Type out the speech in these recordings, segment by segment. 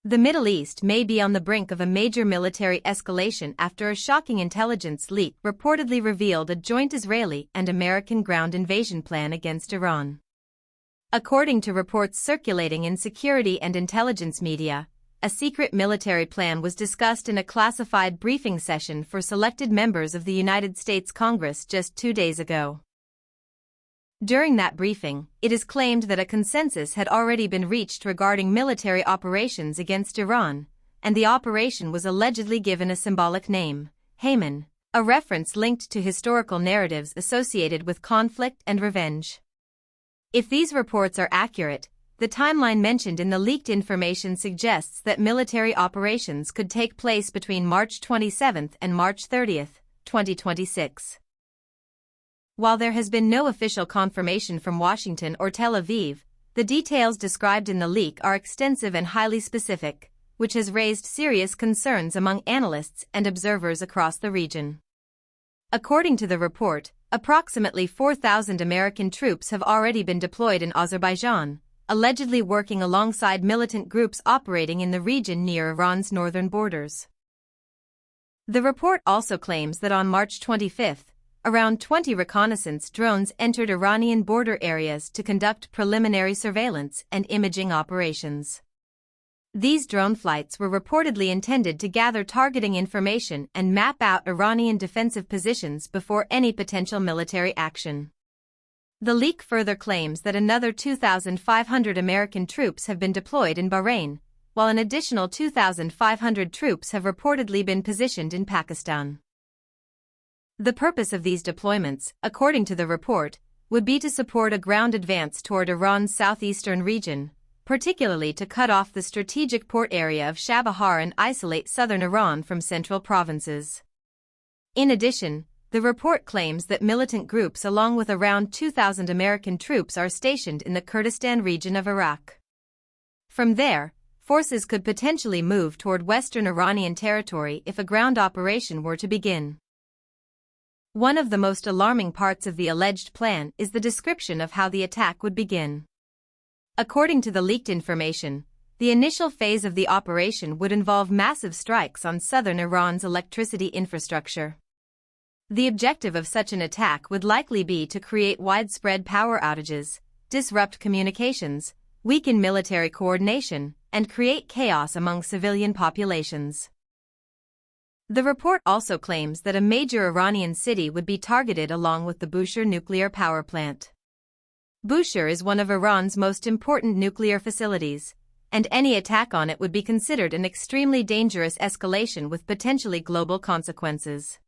The Middle East may be on the brink of a major military escalation after a shocking intelligence leak reportedly revealed a joint Israeli and American ground invasion plan against Iran. According to reports circulating in security and intelligence media, a secret military plan was discussed in a classified briefing session for selected members of the United States Congress just 2 days ago. During that briefing, it is claimed that a consensus had already been reached regarding military operations against Iran, and the operation was allegedly given a symbolic name, Haman, a reference linked to historical narratives associated with conflict and revenge. If these reports are accurate, the timeline mentioned in the leaked information suggests that military operations could take place between March 27 and March 30, 2026. While there has been no official confirmation from Washington or Tel Aviv, the details described in the leak are extensive and highly specific, which has raised serious concerns among analysts and observers across the region. According to the report, approximately 4,000 American troops have already been deployed in Azerbaijan, allegedly working alongside militant groups operating in the region near Iran's northern borders. The report also claims that on March 25, around 20 reconnaissance drones entered Iranian border areas to conduct preliminary surveillance and imaging operations. These drone flights were reportedly intended to gather targeting information and map out Iranian defensive positions before any potential military action. The leak further claims that another 2,500 American troops have been deployed in Bahrain, while an additional 2,500 troops have reportedly been positioned in Pakistan. The purpose of these deployments, according to the report, would be to support a ground advance toward Iran's southeastern region, particularly to cut off the strategic port area of Chabahar and isolate southern Iran from central provinces. In addition, the report claims that militant groups along with around 2,000 American troops are stationed in the Kurdistan region of Iraq. From there, forces could potentially move toward western Iranian territory if a ground operation were to begin. One of the most alarming parts of the alleged plan is the description of how the attack would begin. According to the leaked information, the initial phase of the operation would involve massive strikes on southern Iran's electricity infrastructure. The objective of such an attack would likely be to create widespread power outages, disrupt communications, weaken military coordination, and create chaos among civilian populations. The report also claims that a major Iranian city would be targeted along with the Bushehr nuclear power plant. Bushehr is one of Iran's most important nuclear facilities, and any attack on it would be considered an extremely dangerous escalation with potentially global consequences.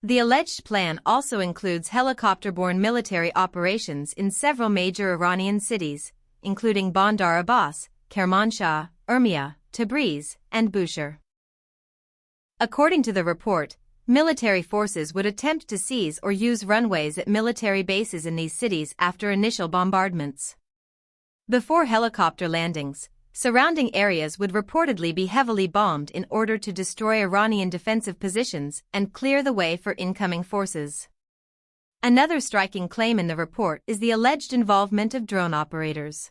The alleged plan also includes helicopter-borne military operations in several major Iranian cities, including Bandar Abbas, Kermanshah, Urmia, Tabriz, and Bushehr. According to the report, military forces would attempt to seize or use runways at military bases in these cities after initial bombardments. Before helicopter landings, surrounding areas would reportedly be heavily bombed in order to destroy Iranian defensive positions and clear the way for incoming forces. Another striking claim in the report is the alleged involvement of drone operators.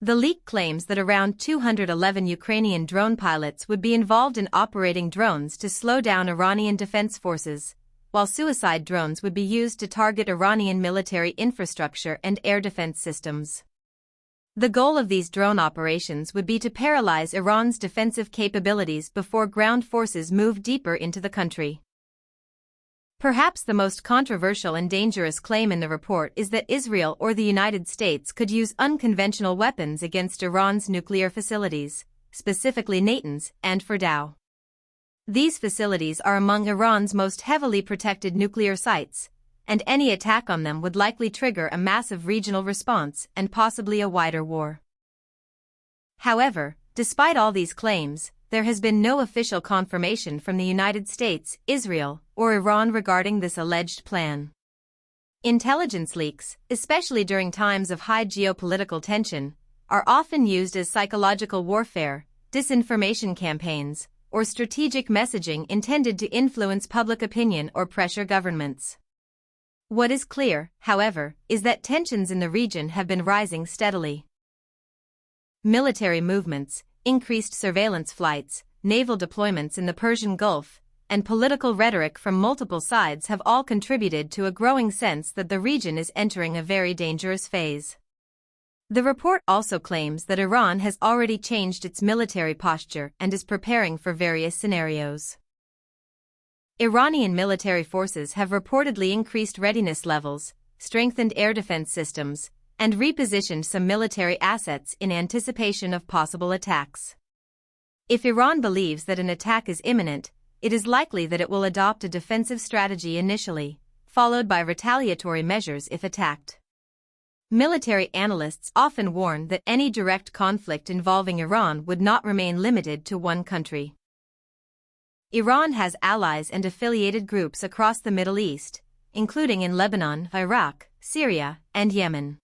The leak claims that around 211 Ukrainian drone pilots would be involved in operating drones to slow down Iranian defense forces, while suicide drones would be used to target Iranian military infrastructure and air defense systems. The goal of these drone operations would be to paralyze Iran's defensive capabilities before ground forces move deeper into the country. Perhaps the most controversial and dangerous claim in the report is that Israel or the United States could use unconventional weapons against Iran's nuclear facilities, specifically Natanz and Fordow. These facilities are among Iran's most heavily protected nuclear sites, and any attack on them would likely trigger a massive regional response and possibly a wider war. However, despite all these claims, there has been no official confirmation from the United States, Israel, or Iran regarding this alleged plan. Intelligence leaks, especially during times of high geopolitical tension, are often used as psychological warfare, disinformation campaigns, or strategic messaging intended to influence public opinion or pressure governments. What is clear, however, is that tensions in the region have been rising steadily. Military movements, increased surveillance flights, naval deployments in the Persian Gulf, and political rhetoric from multiple sides have all contributed to a growing sense that the region is entering a very dangerous phase. The report also claims that Iran has already changed its military posture and is preparing for various scenarios. Iranian military forces have reportedly increased readiness levels, strengthened air defense systems, and repositioned some military assets in anticipation of possible attacks. If Iran believes that an attack is imminent, it is likely that it will adopt a defensive strategy initially, followed by retaliatory measures if attacked. Military analysts often warn that any direct conflict involving Iran would not remain limited to one country. Iran has allies and affiliated groups across the Middle East, including in Lebanon, Iraq, Syria, and Yemen.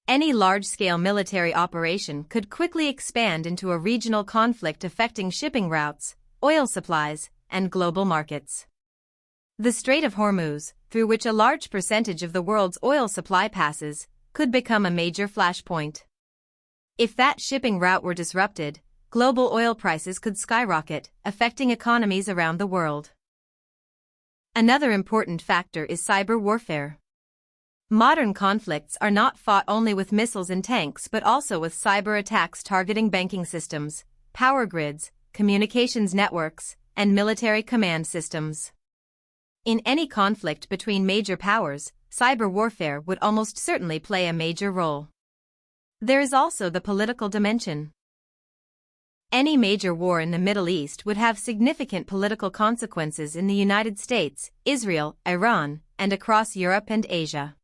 Any large-scale military operation could quickly expand into a regional conflict affecting shipping routes, oil supplies, and global markets. The Strait of Hormuz, through which a large percentage of the world's oil supply passes, could become a major flashpoint. If that shipping route were disrupted, global oil prices could skyrocket, affecting economies around the world. Another important factor is cyber warfare. Modern conflicts are not fought only with missiles and tanks but also with cyber attacks targeting banking systems, power grids, communications networks, and military command systems. In any conflict between major powers, cyber warfare would almost certainly play a major role. There is also the political dimension. Any major war in the Middle East would have significant political consequences in the United States, Israel, Iran, and across Europe and Asia.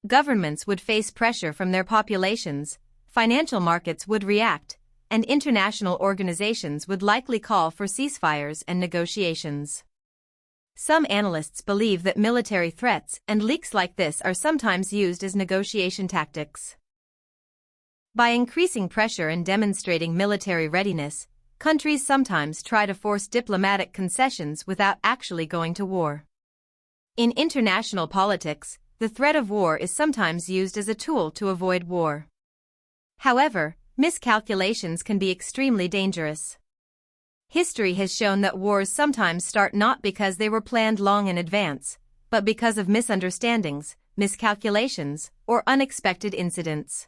Governments would face pressure from their populations, financial markets would react, and international organizations would likely call for ceasefires and negotiations. Some analysts believe that military threats and leaks like this are sometimes used as negotiation tactics. By increasing pressure and demonstrating military readiness, countries sometimes try to force diplomatic concessions without actually going to war. In international politics, the threat of war is sometimes used as a tool to avoid war. However, miscalculations can be extremely dangerous. History has shown that wars sometimes start not because they were planned long in advance, but because of misunderstandings, miscalculations, or unexpected incidents.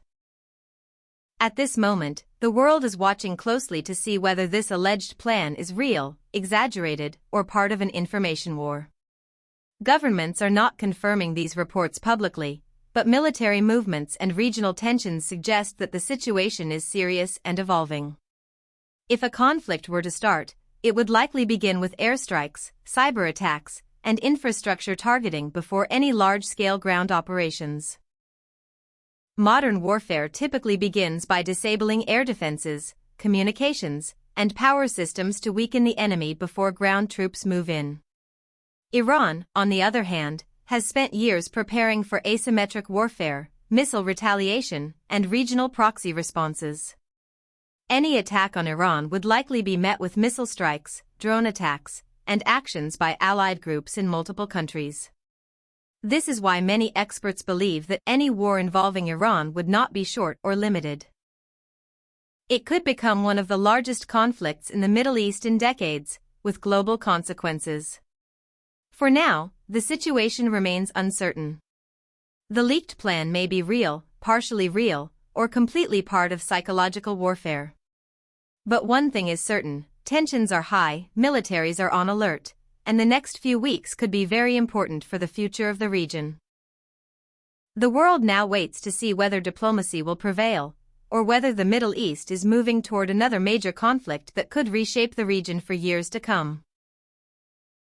At this moment, the world is watching closely to see whether this alleged plan is real, exaggerated, or part of an information war. Governments are not confirming these reports publicly, but military movements and regional tensions suggest that the situation is serious and evolving. If a conflict were to start, it would likely begin with airstrikes, cyber attacks, and infrastructure targeting before any large-scale ground operations. Modern warfare typically begins by disabling air defenses, communications, and power systems to weaken the enemy before ground troops move in. Iran, on the other hand, has spent years preparing for asymmetric warfare, missile retaliation, and regional proxy responses. Any attack on Iran would likely be met with missile strikes, drone attacks, and actions by allied groups in multiple countries. This is why many experts believe that any war involving Iran would not be short or limited. It could become one of the largest conflicts in the Middle East in decades, with global consequences. For now, the situation remains uncertain. The leaked plan may be real, partially real, or completely part of psychological warfare. But one thing is certain, tensions are high, militaries are on alert, and the next few weeks could be very important for the future of the region. The world now waits to see whether diplomacy will prevail, or whether the Middle East is moving toward another major conflict that could reshape the region for years to come.